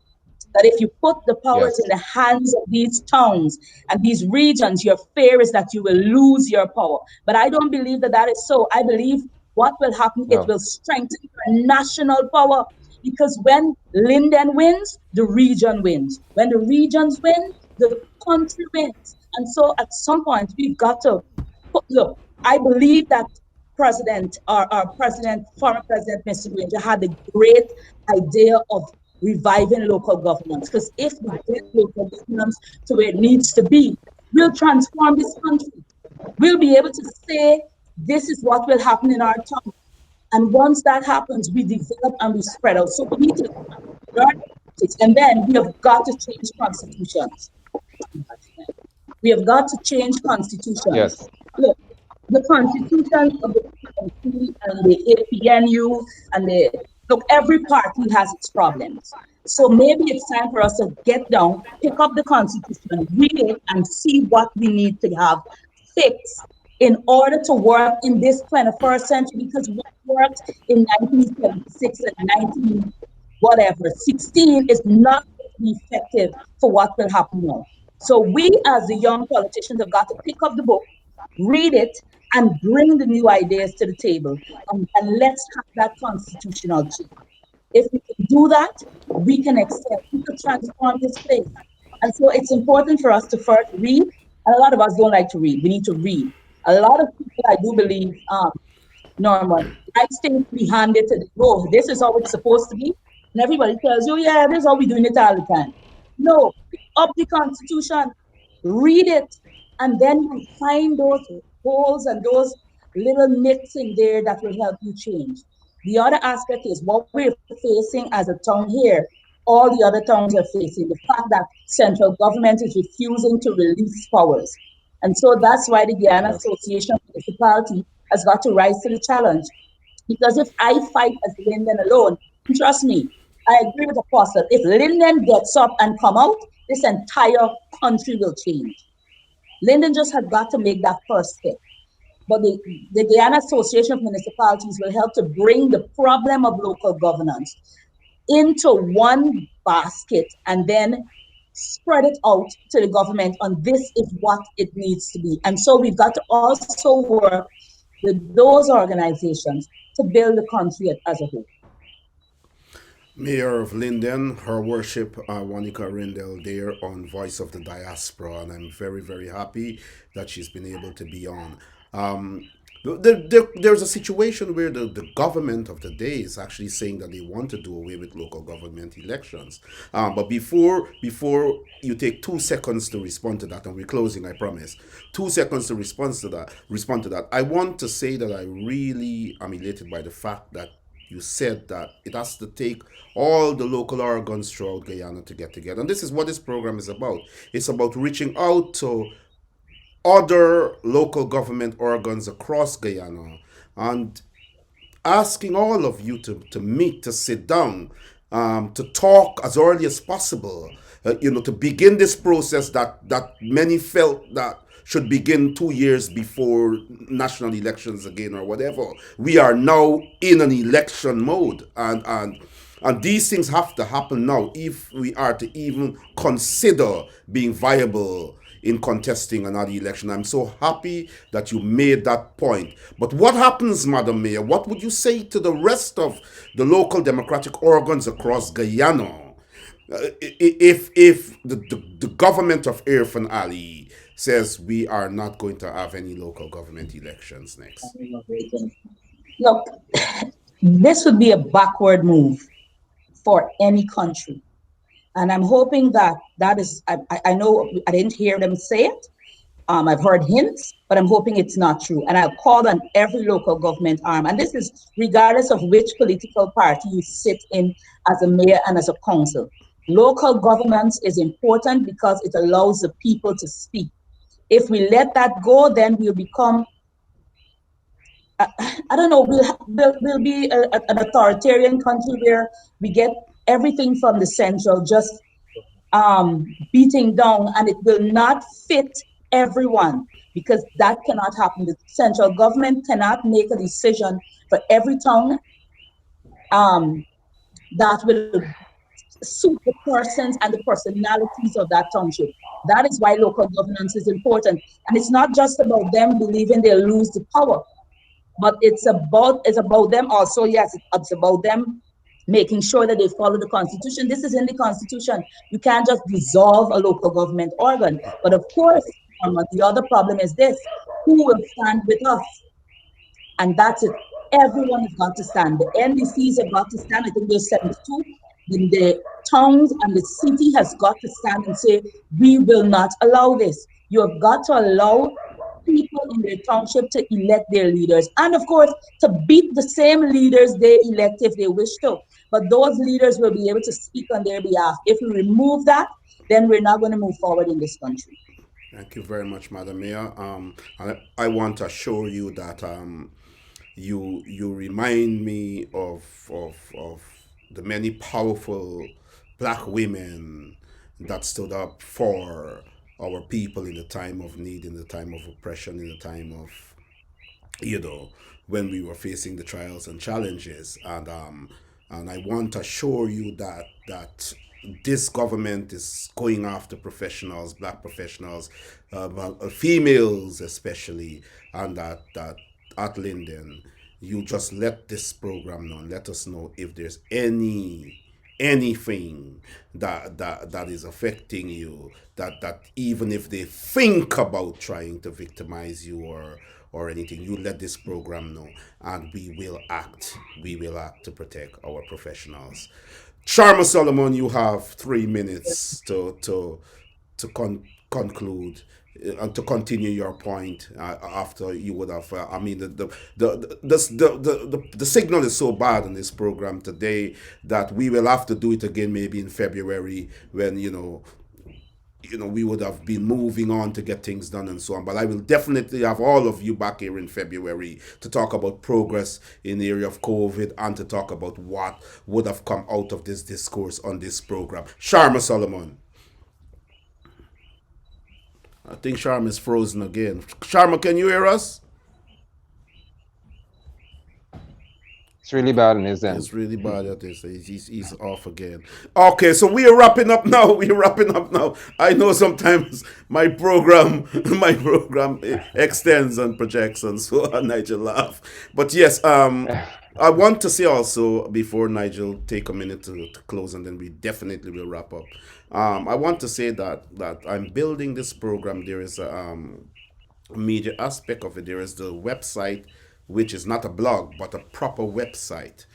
that if you put the powers in Yes. the hands of these towns and these regions, your fear is that you will lose your power. But I don't believe that that is so. I believe what will happen, it No. will strengthen your national power. Because when Linden wins, the region wins. When the regions win, the country wins. And so at some point, we've got to look, I believe that our president, former president, Mr. Granger, had a great idea of reviving local governance. Because if we get local governance to where it needs to be, we'll transform this country. We'll be able to say, this is what will happen in our town. And once that happens, we develop and we spread out. So we need to learn politics. And then we have got to change constitutions. We have got to change constitutions. Yes. Look, the constitutions of the PNC and the APNU and the look, every party has its problems. So maybe it's time for us to get down, pick up the constitution, read it, and see what we need to have fixed in order to work in this 21st century. Because what worked in 1976 and 19 whatever 16 is not going to be effective for what will happen now. So we as the young politicians have got to pick up the book, read it, and bring the new ideas to the table. And let's have that constitutional change. If we can do that, we can excel. We can transform this place. And so it's important for us to first read. And a lot of us don't like to read. We need to read. A lot of people, I do believe, Norman, like things to be handed to the oh, this is how it's supposed to be. And everybody tells you, yeah, this is how we're doing it all the time. No, pick up the Constitution, read it, and then you find those holes and those little nits in there that will help you change. The other aspect is what we're facing as a town here, all the other towns are facing the fact that central government is refusing to release powers. And so that's why the Guyana Yes. Association of Municipality has got to rise to the challenge. Because if I fight as Linden alone, trust me, I agree with Apostle. If Linden gets up and come out, this entire country will change. Linden just has got to make that first step. But the Guyana Association of Municipalities will help to bring the problem of local governance into one basket and then spread it out to the government on this is what it needs to be. And so we've got to also work with those organizations to build the country as a whole. Mayor of Linden, Her Worship Waneka Arrindell there on Voice of the Diaspora, and I'm very, very happy that she's been able to be on. Um, There's a situation where the government of the day is actually saying that they want to do away with local government elections. But before you take 2 seconds to respond to that, and we're closing, I promise. 2 seconds to respond to that. I want to say that I really am elated by the fact that you said that it has to take all the local organs throughout Guyana to get together. And this is what this program is about. It's about reaching out to other local government organs across Guyana and asking all of you to meet, to sit down, to talk as early as possible, to begin this process that many felt that should begin 2 years before national elections again or whatever. We are now in an election mode, and these things have to happen now if we are to even consider being viable in contesting another election. I'm so happy that you made that point. But what happens, Madam Mayor? What would you say to the rest of the local democratic organs across Guyana if the government of Irfan Ali says we are not going to have any local government elections next? Look, this would be a backward move for any country. And I'm hoping that is, I know I didn't hear them say it. I've heard hints, but I'm hoping it's not true. And I'll call on every local government arm. And this is regardless of which political party you sit in as a mayor and as a council. Local governance is important because it allows the people to speak. If we let that go, then we'll become, I don't know, we'll be an authoritarian country where we get everything from the central just beating down, and it will not fit everyone because that cannot happen. The central government cannot make a decision for every town that will suit the persons and the personalities of that township. That is why local governance is important. And it's not just about them believing they'll lose the power, but it's about them also. Yes, it's about them making sure that they follow the constitution. This is in the constitution. You can't just dissolve a local government organ. But of course, the other problem is this: who will stand with us? And that's it. Everyone has got to stand. The NDCs have got to stand. I think there's 72. Then the towns and the city has got to stand and say, we will not allow this. You have got to allow people in their township to elect their leaders. And of course, to beat the same leaders they elect if they wish to. But those leaders will be able to speak on their behalf. If we remove that, then we're not going to move forward in this country. Thank you very much, Madam Mayor. I want to assure you that you remind me of the many powerful black women that stood up for our people in the time of need, in the time of oppression, in the time of, you know, when we were facing the trials and challenges. And I want to assure you that this government is going after professionals, black professionals, females especially, and that at Linden, you just let this program know and let us know if there's anything that is affecting you, that even if they think about trying to victimize you or anything, you let this program know, and we will act to protect our professionals. Sharma Solomon, you have 3 minutes to conclude and to continue your point after you would have. I mean, the signal is so bad in this program today that we will have to do it again maybe in February when we would have been moving on to get things done and so on. But I will definitely have all of you back here in February to talk about progress in the area of COVID and to talk about what would have come out of this discourse on this program. Sharma Solomon. I think Sharma is frozen again. Sharma, can you hear us? It's really bad in his end. It's really bad at this. He's off again. Okay, so we are wrapping up now. I know sometimes my program extends and projects, and so Nigel laugh. But yes, I want to say also before Nigel take a minute to close, and then we definitely will wrap up. I want to say that I'm building this program. There is media aspect of it. There is the website, which is not a blog, but a proper website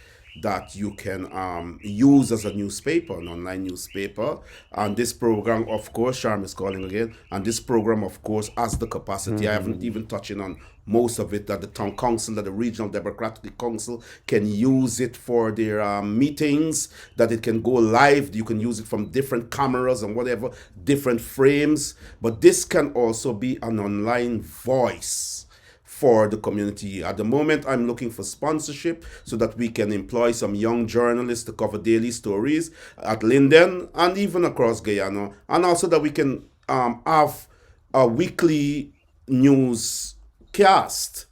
that you can use as a newspaper, an online newspaper. And this program, of course, Sharm is calling again. And this program, of course, has the capacity. I haven't even touching on most of it, that the town council, that the regional democratic council can use it for their meetings, that it can go live. You can use it from different cameras and whatever, different frames. But this can also be an online voice for the community. At the moment, I'm looking for sponsorship so that we can employ some young journalists to cover daily stories at Linden and even across Guyana, and also that we can have a weekly newscast,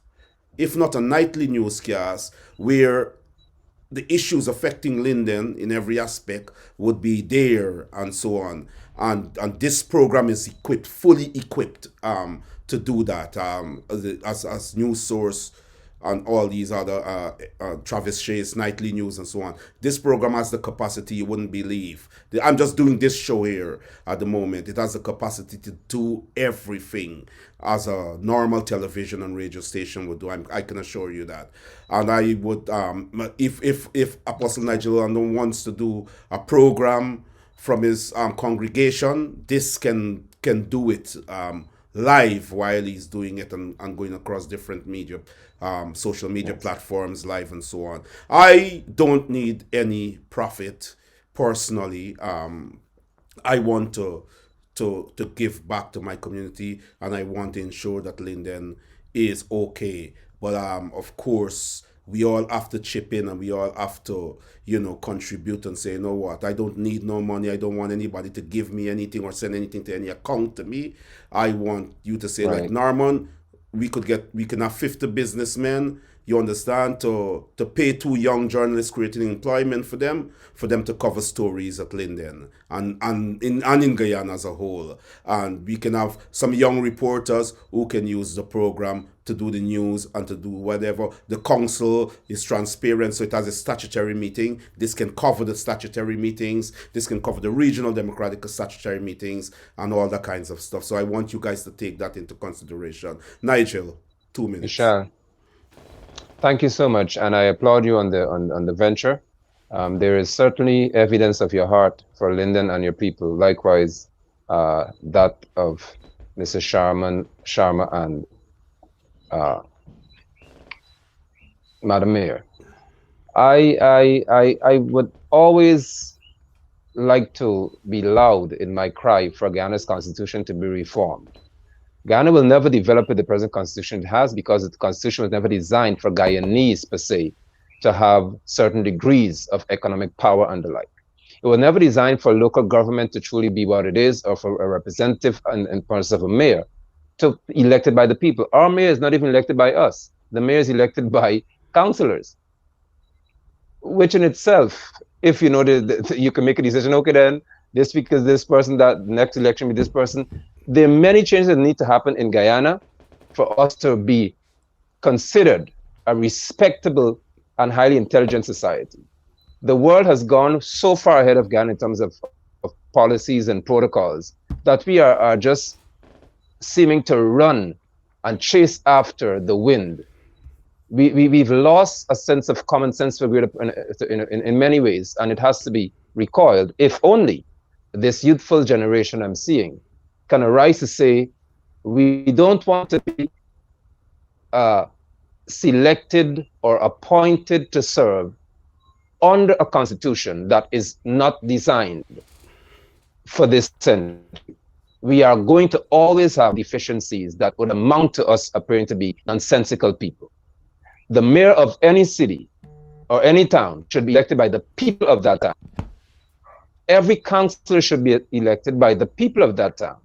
if not a nightly newscast, where the issues affecting Linden in every aspect would be there and so on. And this program is equipped, fully equipped, to do that, as news source and all these other Travis Shay's nightly news and so on. This program has the capacity you wouldn't believe. I'm just doing this show here at the moment. It has the capacity to do everything as a normal television and radio station would do. I can assure you that. And I would, if Apostle Nigel wants to do a program from his congregation, this can do it live while he's doing it, and going across different media, social media platforms, live and so on. I don't need any profit personally. I want to give back to my community, and I want to ensure that Linden is okay. But of course, we all have to chip in, and we all have to, contribute and say, you know what, I don't need no money. I don't want anybody to give me anything or send anything to any account to me. I want you to say, like Right. Norman, we can have 50 businessmen, you understand, to pay 2 young journalists, creating employment for them to cover stories at Linden and in Guyana as a whole. And we can have some young reporters who can use the program to do the news and to do whatever. The council is transparent, so it has a statutory meeting. This can cover the statutory meetings. This can cover the regional democratic statutory meetings and all that kinds of stuff. So I want you guys to take that into consideration. Nigel, 2 minutes. Michelle, thank you so much, and I applaud you on the venture. There is certainly evidence of your heart for Linden and your people. Likewise, that of Mrs. Sharma and Madam Mayor. I would always like to be loud in my cry for Guyana's constitution to be reformed. Guyana will never develop with the present constitution it has, because the constitution was never designed for Guyanese per se to have certain degrees of economic power and the like. It was never designed for local government to truly be what it is, or for a representative in person of a mayor to elected by the people. Our mayor is not even elected by us. The mayor is elected by councillors, which in itself, if you know you can make a decision, okay, then this week is this person, that next election be this person. There are many changes that need to happen in Guyana for us to be considered a respectable and highly intelligent society. The world has gone so far ahead of Guyana in terms of policies and protocols that we are just seeming to run and chase after the wind. We've lost a sense of common sense in many ways, and it has to be recoiled. If only this youthful generation I'm seeing can arise to say, we don't want to be selected or appointed to serve under a constitution that is not designed for this century. We are going to always have deficiencies that would amount to us appearing to be nonsensical people. The mayor of any city or any town should be elected by the people of that town. Every councillor should be elected by the people of that town.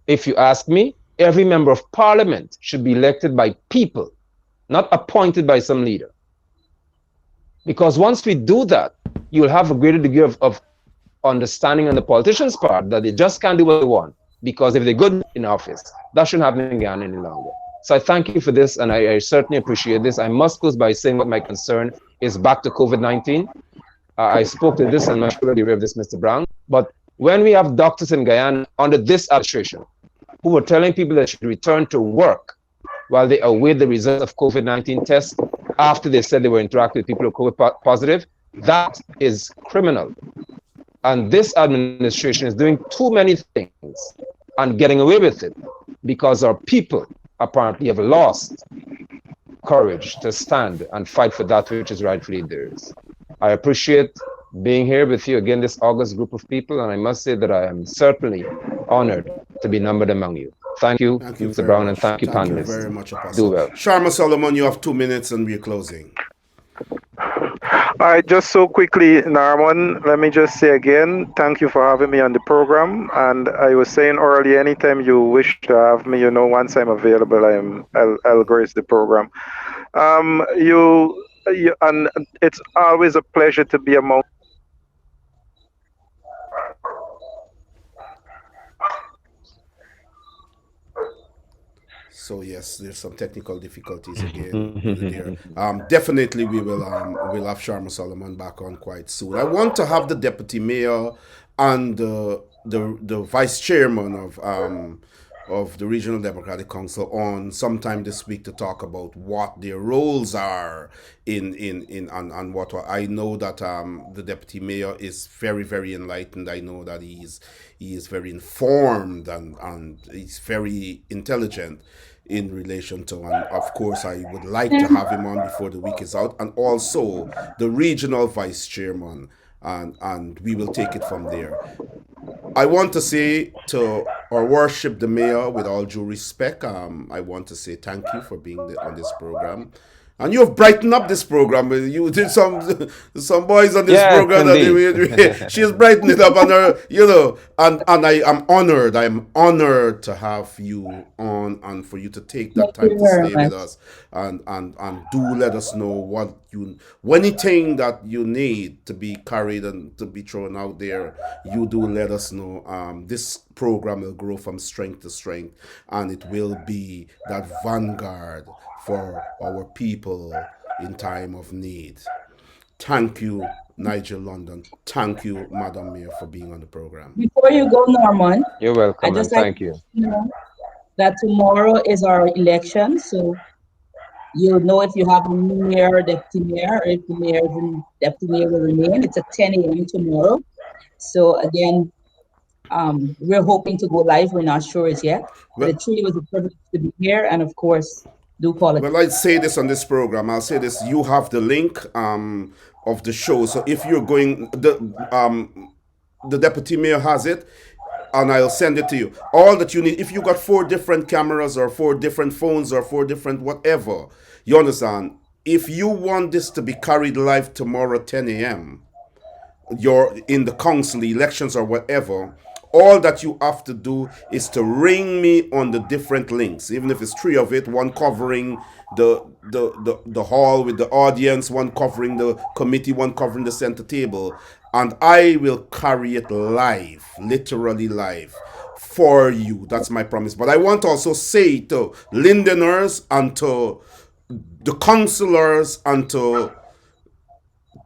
If you ask me, every member of parliament should be elected by people, not appointed by some leader. Because once we do that, you'll have a greater degree of understanding on the politicians' part that they just can't do what they want, because if they're good in office, that shouldn't happen in Ghana any longer. So I thank you for this, and I certainly appreciate this. I must close by saying what my concern is back to COVID-19. I spoke to this, and I'm sure you're aware of this, Mr. Brown. But when we have doctors in Guyana under this administration who were telling people they should return to work while they await the results of COVID-19 tests after they said they were interacting with people who are COVID positive, that is criminal. And this administration is doing too many things and getting away with it because our people apparently have lost courage to stand and fight for that which is rightfully theirs. I appreciate being here with you again, this august group of people, and I must say that I am certainly honored to be numbered among you. Thank you, Mr. Brown, and thank you, panelists. Thank you very much, Apostle. Do well. Sharma Solomon, you have 2 minutes and we're closing. All right, just so quickly, Narman, let me just say again, thank you for having me on the program. And I was saying earlier, anytime you wish to have me, once I'm available, I'll grace the program. And it's always a pleasure to be among. So yes, there's some technical difficulties again there. Definitely, we'll have Sharma Solomon back on quite soon. I want to have the deputy mayor and the vice chairman of the Regional Democratic Council on sometime this week to talk about what their roles are in what I know that the deputy mayor is very, very enlightened. I know that he is very informed and he's very intelligent in relation to, and of course I would like to have him on before the week is out, and also the regional vice chairman, and we will take it from there. I want to say to our worship the mayor, with all due respect, I want to say thank you for being on this program. And you have brightened up this program. You did some boys on this program. She has brightened it up, and and I am honored. I am honored to have you on and for you to take that time to stay with us and do let us know anything that you need to be carried and to be thrown out there. You do let us know. This program will grow from strength to strength, and it will be that vanguard for our people in time of need. Thank you, Nigel London. Thank you, Madam Mayor, for being on the program. Before you go, Norman, you're welcome. Thank you. That tomorrow is our election, so you'll know if you have a mayor, deputy mayor, or if the mayor and deputy mayor will remain. It's at 10 a.m. tomorrow. So again, we're hoping to go live. We're not sure as yet. But it truly was a privilege to be here, and of course, do call it. Well, I'd say this on this program. I'll say this: you have the link of the show. So if you're going, the deputy mayor has it, and I'll send it to you. All that you need. If you got 4 different cameras or 4 different phones or 4 different whatever, you understand. If you want this to be carried live tomorrow 10 a.m., you're in the council elections or whatever. All that you have to do is to ring me on the different links, even if it's 3 of it, one covering the hall with the audience, one covering the committee, one covering the center table, and I will carry it live, literally live, for you. That's my promise. But I want to also say to Lindeners and to the councillors and to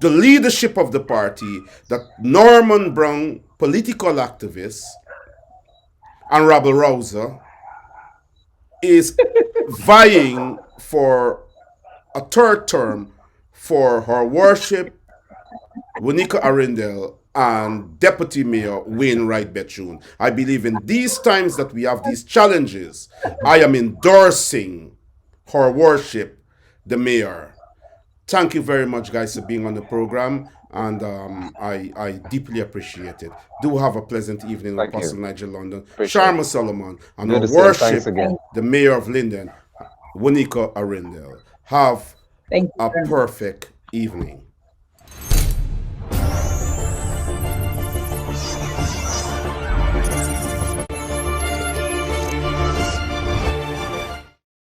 the leadership of the party that Norman Brown, political activist, and Rabble Rouser is vying for a 3rd term for her worship, Waneka Arrindell, and Deputy Mayor Wainwright Bethune. I believe in these times that we have these challenges, I am endorsing her worship, the mayor. Thank you very much, guys, for being on the program, and I deeply appreciate it. Do have a pleasant evening, Apostle Nigel London, Sharma Solomon, and our worship, the mayor of Linden, Waneka Arrindell. Have a perfect evening.